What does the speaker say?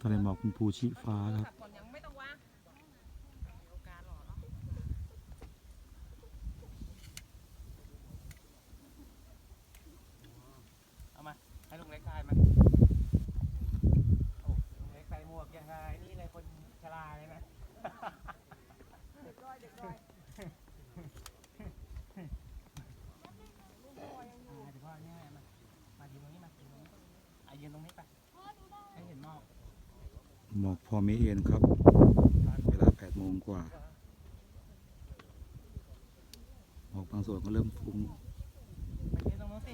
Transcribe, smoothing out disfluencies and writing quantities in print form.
ทะเลหมอกเป็นภูชีฟ้าครับเอามาให้ลุงเล็กถ่ายมาโอ้ลุงเล็กใส่หมวกยังไงนี่เลยคนชราเลยนะเด็กด้อยเดี๋ยวพ่อเนี่ยมายืนตรงนี้มายืนตรงนี้ยืนตรงนี้ไปให้เห็นหมอก หมอกพอมีเอ็นครับเวลา8 โมงกว่าหมอกบางส่วนก็เริ่มฟุ้ง ไปยืนตรงนู้นสิ